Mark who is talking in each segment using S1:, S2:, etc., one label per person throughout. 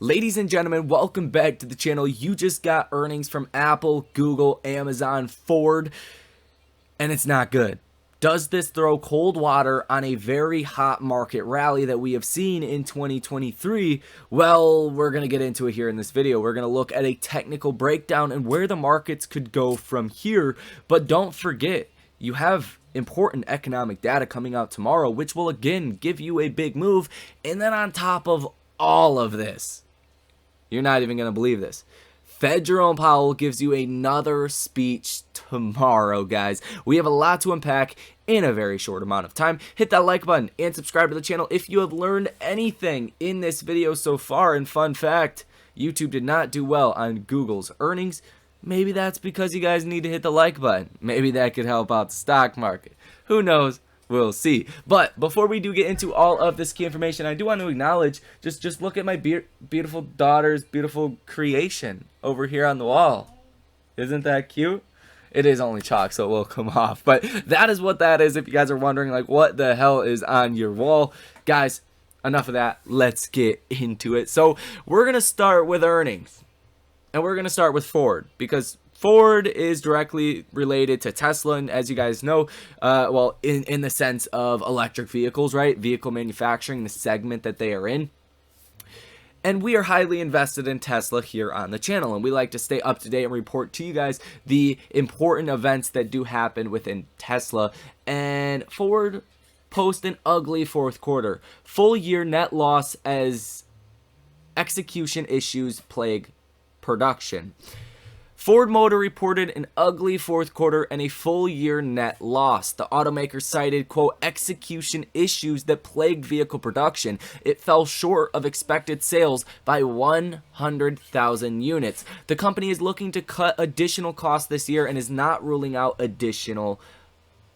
S1: Ladies and gentlemen, welcome back to the channel. You just got earnings from Apple, Google, Amazon, Ford, and it's not good. Does this throw cold water on a very hot market rally that we have seen in 2023? Well, we're going to get into it here in this video. We're going to look at a technical breakdown and where the markets could go from here. But don't forget, you have important economic data coming out tomorrow, which will again give you a big move. And then on top of all of this, you're not even going to believe this, Fed Jerome Powell gives you another speech tomorrow, guys. We have a lot to unpack in a very short amount of time. Hit that like button and subscribe to the channel if you have learned anything in this video so far. And fun fact, YouTube did not do well on Google's earnings. Maybe that's because you guys need to hit the like button. Maybe that could help out the stock market. Who knows? We'll see. But before we do get into all of this key information, I do want to acknowledge, just look at my beautiful daughter's beautiful creation over here on the wall. Isn't that cute? It is only chalk, so it will come off. But that is what that is, if you guys are wondering, like, what the hell is on your wall. Guys, enough of that. Let's get into it. So we're going to start with earnings. And we're going to start with Ford, because Ford is directly related to Tesla, and as you guys know, well, in the sense of electric vehicles, right? Vehicle manufacturing, the segment that they are in. And we are highly invested in Tesla here on the channel, and we like to stay up to date and report to you guys the important events that do happen within Tesla. And Ford post an ugly fourth quarter. Full year net loss as execution issues plague production. Ford Motor reported an ugly fourth quarter and a full year net loss. The automaker cited, quote, execution issues that plagued vehicle production. It fell short of expected sales by 100,000 units. The company is looking to cut additional costs this year and is not ruling out additional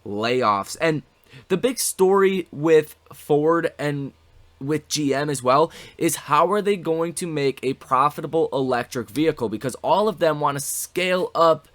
S1: layoffs. And the big story with Ford and with GM as well is, how are they going to make a profitable electric vehicle? Because all of them want to scale up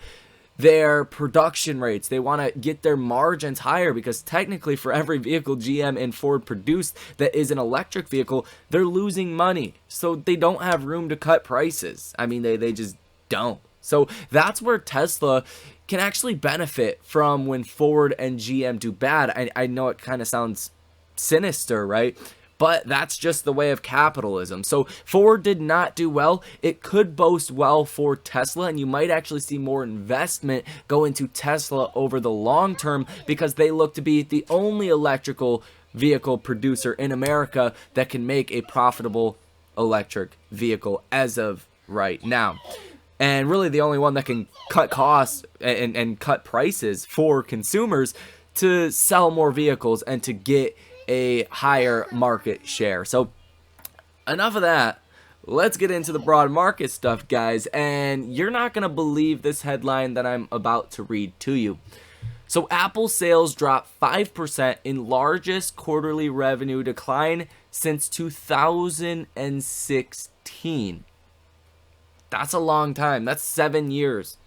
S1: their production rates. They want to get their margins higher, because technically for every vehicle GM and Ford produced that is an electric vehicle, they're losing money. So they don't have room to cut prices. I mean, they just don't. So that's where Tesla can actually benefit from when Ford and GM do bad. I know it kind of sounds sinister, right? But that's just the way of capitalism. So Ford did not do well. It could boast well for Tesla, and you might actually see more investment go into Tesla over the long term, because they look to be the only electrical vehicle producer in America that can make a profitable electric vehicle as of right now. And really the only one that can cut costs and cut prices for consumers to sell more vehicles and to get a higher market share. So enough of that. Let's get into the broad market stuff, guys. And you're not going to believe this headline that I'm about to read to you. So Apple sales dropped 5% in largest quarterly revenue decline since 2016. That's a long time. That's 7 years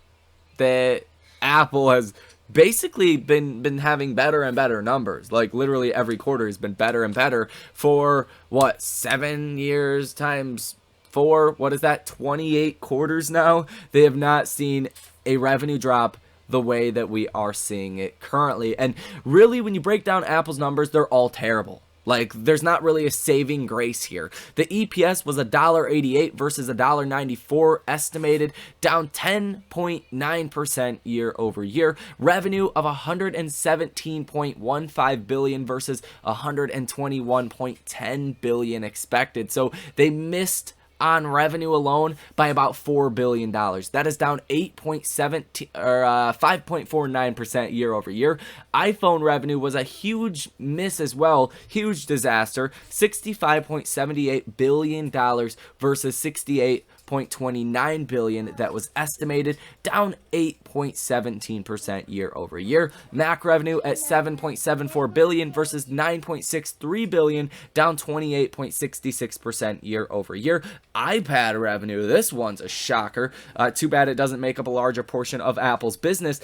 S1: that Apple has basically been having better and better numbers. Like literally every quarter has been better and better for what, 7 years times 4? What is that? 28 quarters now. They have not seen a revenue drop the way that we are seeing it currently. And really, when you break down Apple's numbers, they're all terrible. Like, there's not really a saving grace here. The EPS was $1.88 versus $1.94 estimated, down 10.9% year over year. Revenue of $117.15 billion versus $121.10 billion expected. So they missed on revenue alone by about $4 billion. That is down 5.49% year over year. iPhone revenue was a huge miss as well, huge disaster, $65.78 billion versus $68.29 billion that was estimated, down 8.17% year over year. Mac revenue at $7.74 billion versus $9.63 billion, down 28.66% year over year. iPad revenue, this one's a shocker. Too bad it doesn't make up a larger portion of Apple's business.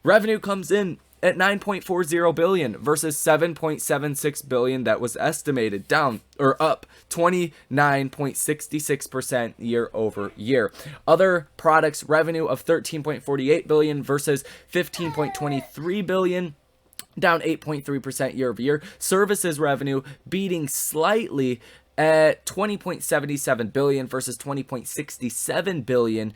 S1: Revenue comes in at 9.40 billion versus 7.76 billion that was estimated, down or up 29.66% year over year. Other products revenue of 13.48 billion versus 15.23 billion, down 8.3% year over year. Services revenue beating slightly at 20.77 billion versus 20.67 billion,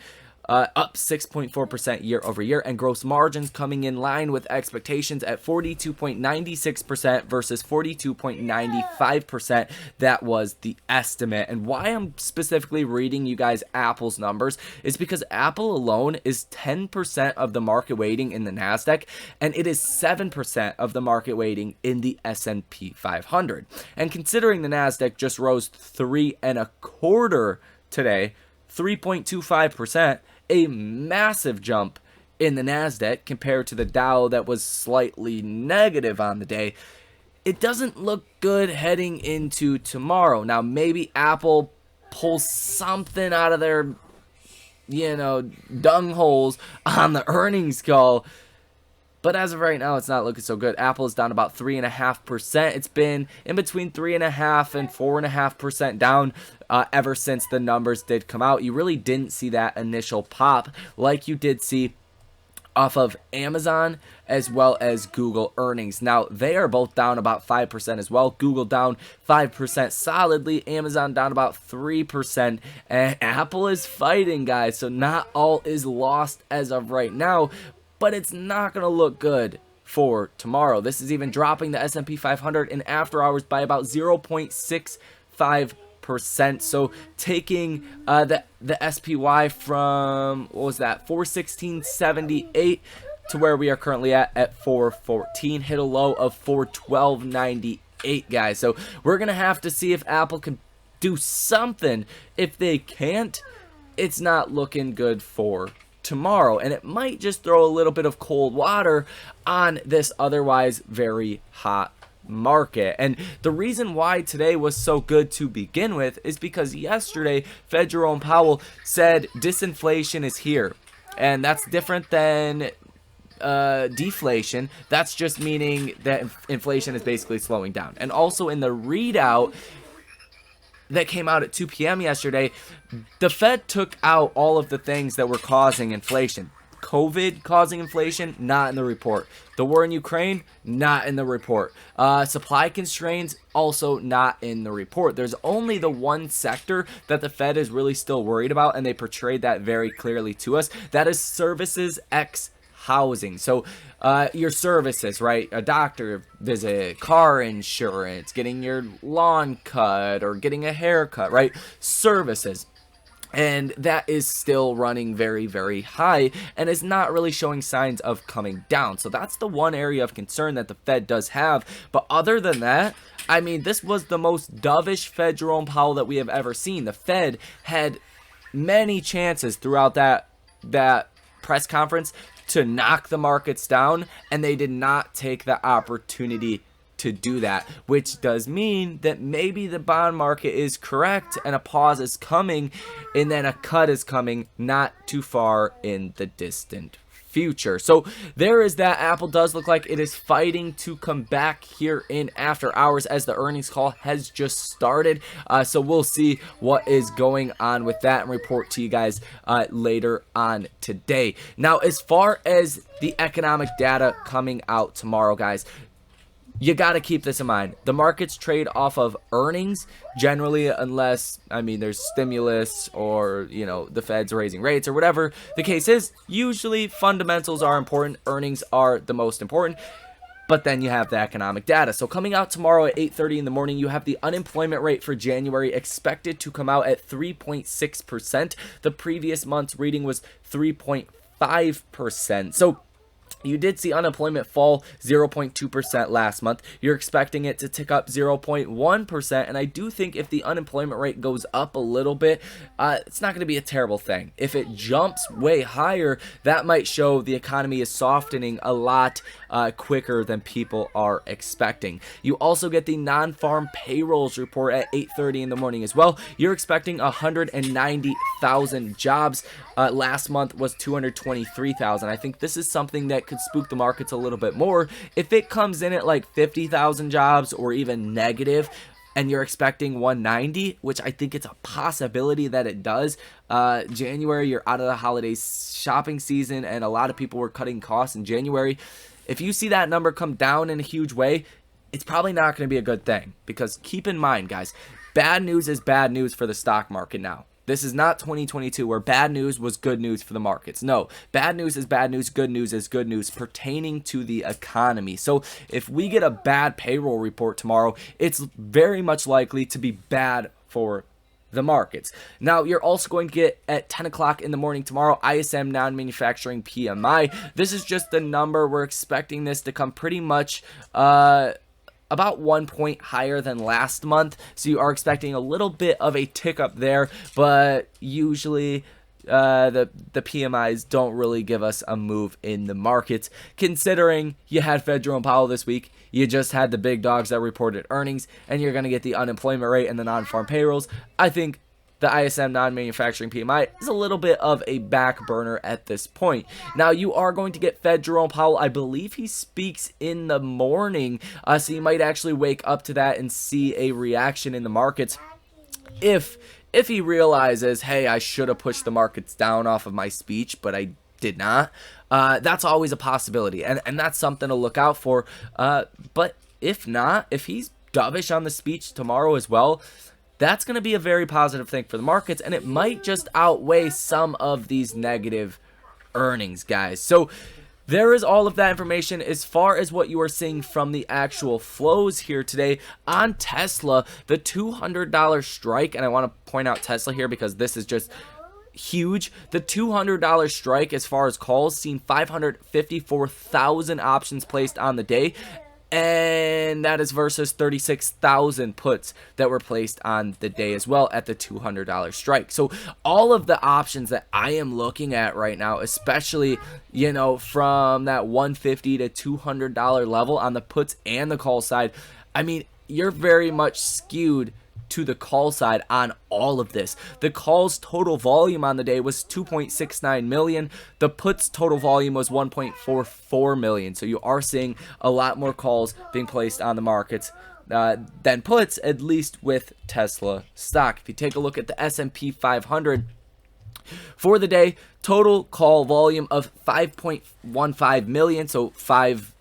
S1: up 6.4% year over year, and gross margins coming in line with expectations at 42.96% versus 42.95%. That was the estimate. And why I'm specifically reading you guys Apple's numbers is because Apple alone is 10% of the market weighting in the NASDAQ, and it is 7% of the market weighting in the S&P 500. And considering the NASDAQ just rose 3.25% today, 3.25%, a massive jump in the NASDAQ compared to the Dow that was slightly negative on the day. It doesn't look good heading into tomorrow. Now, maybe Apple pulls something out of their, dung holes on the earnings call. But as of right now, it's not looking so good. Apple is down about 3.5%. It's been in between 3.5% and 4.5% down ever since the numbers did come out. You really didn't see that initial pop like you did see off of Amazon as well as Google earnings. Now, they are both down about 5% as well. Google down 5% solidly. Amazon down about 3%. And Apple is fighting, guys. So not all is lost as of right now. But it's not going to look good for tomorrow. This is even dropping the S&P 500 in after hours by about 0.65%. So taking the SPY from, what was that, 416.78 to where we are currently at 414. Hit a low of 412.98, guys. So we're going to have to see if Apple can do something. If they can't, it's not looking good for tomorrow, and it might just throw a little bit of cold water on this otherwise very hot market. And the reason why today was so good to begin with is because yesterday Fed Jerome Powell said disinflation is here, and that's different than deflation. That's just meaning that inflation is basically slowing down. And also in the readout that came out at 2 p.m. yesterday, the Fed took out all of the things that were causing inflation. COVID causing inflation, not in the report. The war in Ukraine, not in the report. Supply constraints, also not in the report. There's only the one sector that the Fed is really still worried about, and they portrayed that very clearly to us. That is services x housing. So your services, right? A doctor visit, car insurance, getting your lawn cut, or getting a haircut, right? Services. And that is still running very, very high and is not really showing signs of coming down. So that's the one area of concern that the Fed does have. But other than that, I mean, this was the most dovish Fed Jerome Powell that we have ever seen. The Fed had many chances throughout that press conference to knock the markets down, and they did not take the opportunity to do that, which does mean that maybe the bond market is correct and a pause is coming, and then a cut is coming not too far in the distant future. So there is that. Apple does look like it is fighting to come back here in after hours as the earnings call has just started. So we'll see what is going on with that and report to you guys later on today. Now, as far as the economic data coming out tomorrow, guys, you got to keep this in mind. The markets trade off of earnings generally, unless, I mean, there's stimulus or, the Fed's raising rates or whatever the case is. Usually fundamentals are important. Earnings are the most important. But then you have the economic data. So coming out tomorrow at 8:30 in the morning, you have the unemployment rate for January expected to come out at 3.6%. The previous month's reading was 3.5%. So you did see unemployment fall 0.2% last month. You're expecting it to tick up 0.1%. And I do think if the unemployment rate goes up a little bit, it's not going to be a terrible thing. If it jumps way higher, that might show the economy is softening a lot quicker than people are expecting. You also get the non-farm payrolls report at 8:30 in the morning as well. You're expecting 190,000 jobs. Last month was 223,000. I think this is something that could spook the markets a little bit more. If it comes in at like 50,000 jobs or even negative, and you're expecting 190, which I think it's a possibility that it does. January, you're out of the holiday shopping season, and a lot of people were cutting costs in January. If you see that number come down in a huge way, it's probably not going to be a good thing, because keep in mind, guys, bad news is bad news for the stock market now. This is not 2022 where bad news was good news for the markets. No, bad news is bad news, good news is good news pertaining to the economy. So if we get a bad payroll report tomorrow, it's very much likely to be bad for the markets. Now, you're also going to get at 10 o'clock in the morning tomorrow, ISM non-manufacturing PMI. This is just the number. We're expecting this to come pretty much about 1 point higher than last month, so you are expecting a little bit of a tick up there, but usually the PMIs don't really give us a move in the markets, considering you had Fed Jerome Powell this week, you just had the big dogs that reported earnings, and you're going to get the unemployment rate and the non-farm payrolls. I think the ISM non-manufacturing PMI is a little bit of a back burner at this point. Now, you are going to get Fed Jerome Powell. I believe he speaks in the morning, so you might actually wake up to that and see a reaction in the markets. If he realizes, hey, I should have pushed the markets down off of my speech, but I did not, that's always a possibility, and that's something to look out for. But if not, if he's dovish on the speech tomorrow as well, that's going to be a very positive thing for the markets, and it might just outweigh some of these negative earnings, guys. So there is all of that information as far as what you are seeing from the actual flows here today on Tesla. The $200 strike, and I want to point out Tesla here because this is just huge. The $200 strike as far as calls, seen 554,000 options placed on the day, and that is versus 36,000 puts that were placed on the day as well at the $200 strike. So all of the options that I am looking at right now, especially, you know, from that $150 to $200 level on the puts and the call side, I mean, you're very much skewed to the call side on all of this. The calls total volume on the day was 2.69 million. The puts total volume was 1.44 million. So you are seeing a lot more calls being placed on the markets than puts, at least with Tesla stock. If you take a look at the S&P 500 for the day, total call volume of 5.15 million. So 5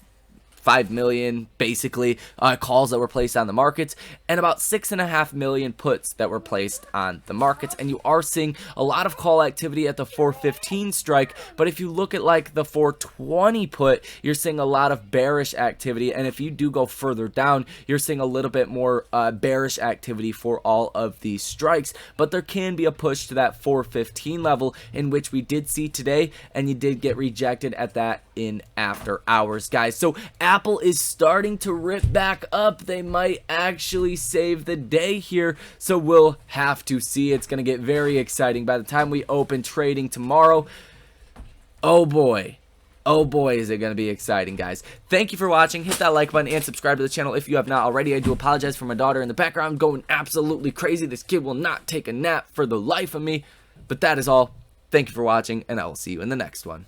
S1: million basically calls that were placed on the markets, and about 6.5 million puts that were placed on the markets. And you are seeing a lot of call activity at the 415 strike, but if you look at like the 420 put, you're seeing a lot of bearish activity, and if you do go further down, you're seeing a little bit more bearish activity for all of these strikes. But there can be a push to that 415 level, in which we did see today, and you did get rejected at that in after hours, guys. So Apple is starting to rip back up. They might actually save the day here, so we'll have to see. It's going to get very exciting by the time we open trading tomorrow. Oh boy. Oh boy, is it going to be exciting, guys. Thank you for watching. Hit that like button and subscribe to the channel if you have not already. I do apologize for my daughter in the background going absolutely crazy. This kid will not take a nap for the life of me. But that is all. Thank you for watching, and I will see you in the next one.